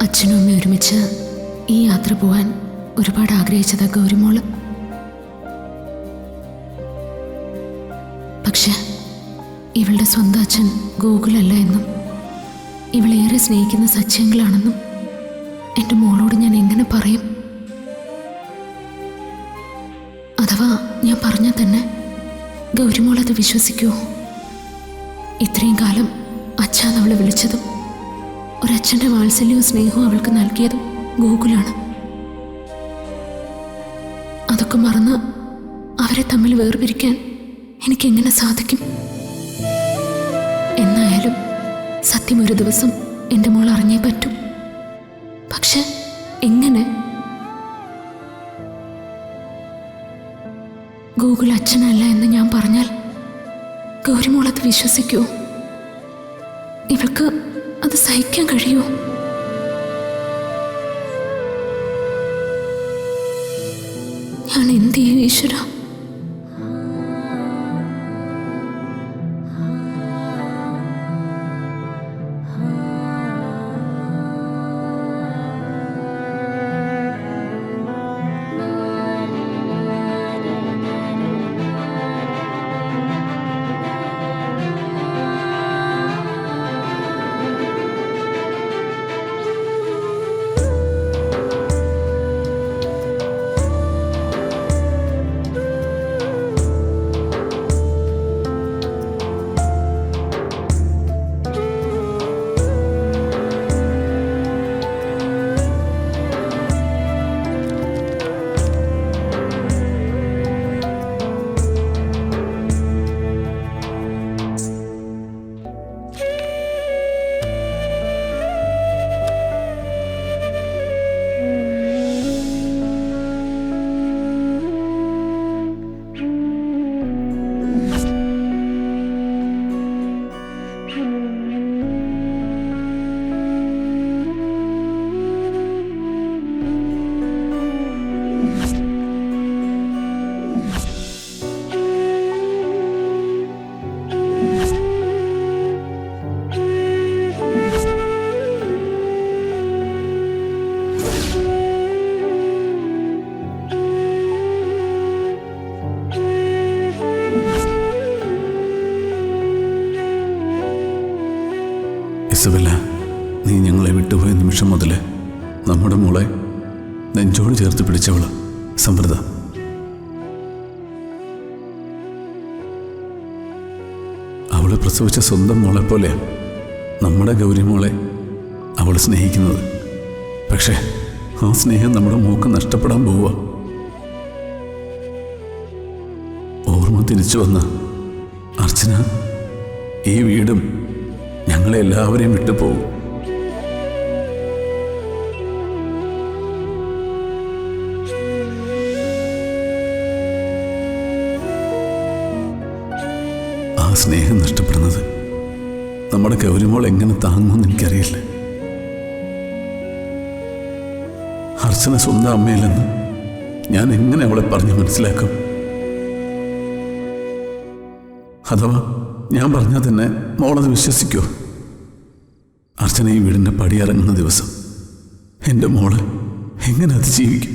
അച്ഛനും അമ്മയും ഒരുമിച്ച് ഈ യാത്ര പോവാൻ ഒരുപാട് ആഗ്രഹിച്ചതാ ഗൗരിമോള്. പക്ഷെ ഇവളുടെ സ്വന്തം അച്ഛൻ ഗോകുലല്ല എന്നും ഇവളേറെ സ്നേഹിക്കുന്ന സച്ചിയങ്കിളാണെന്നും എൻ്റെ മോളോട് ഞാൻ എങ്ങനെ പറയും? അഥവാ ഞാൻ പറഞ്ഞാൽ തന്നെ ഗൗരിമോളത് വിശ്വസിക്കുമോ? ഇത്രയും കാലം അച്ഛാന്ന് അവളെ വിളിച്ചതും ഒരച്ഛൻ്റെ വാത്സല്യവും സ്നേഹവും അവൾക്ക് നൽകിയതും ഗോകുലാണ്. അതൊക്കെ മറന്ന് അവരെ തമ്മിൽ വേർപിരിക്കാൻ എനിക്കെങ്ങനെ സാധിക്കും? എന്നായാലും സത്യം ഒരു ദിവസം എൻ്റെ മോൾ അറിഞ്ഞേ പറ്റൂ. പക്ഷെ എങ്ങനെ? ഗോകുൽ അച്ഛനല്ല എന്ന് ഞാൻ പറഞ്ഞാൽ ഗൗരിമോളത് വിശ്വസിക്കുമോ? ഇവൾക്ക് അത് സഹിക്കാൻ കഴിയുമോ? ഞാൻ എന്ത് ചെയ്യും ഈശ്വര? ഇസബെല്ല, നീ ഞങ്ങളെ വിട്ടുപോയ നിമിഷം മുതൽ നമ്മുടെ മോളെ നെഞ്ചോട് ചേർത്ത് പിടിച്ചവള് സമൃദ്ധ. അവളെ പ്രസവിച്ച സ്വന്തം മോളെ പോലെ നമ്മുടെ ഗൗരിമോളെ അവൾ സ്നേഹിക്കുന്നത്. പക്ഷേ ആ സ്നേഹം നമ്മുടെ മോക്ക് നഷ്ടപ്പെടാൻ പോവുക. ഓർമ്മ തിരിച്ചു വന്ന അർച്ചന ഈ വീടും ഞങ്ങളെ എല്ലാവരെയും വിട്ടു പോകും. ആ സ്നേഹം നഷ്ടപ്പെടുന്നത് നമ്മുടെ ഗൗരിമോൾ എങ്ങനെ താങ്ങുമെന്ന് എനിക്കറിയില്ല. അർച്ചന സ്വന്തം അമ്മയില്ലെന്ന് ഞാൻ എങ്ങനെ അവളെ പറഞ്ഞ് മനസ്സിലാക്കും? അഥവാ ഞാൻ പറഞ്ഞാൽ തന്നെ മോളത് വിശ്വസിക്കുമോ? അർച്ചന ഈ വീടിൻ്റെ പടിയിറങ്ങുന്ന ദിവസം എൻ്റെ മോള് എങ്ങനെ അതിജീവിക്കും?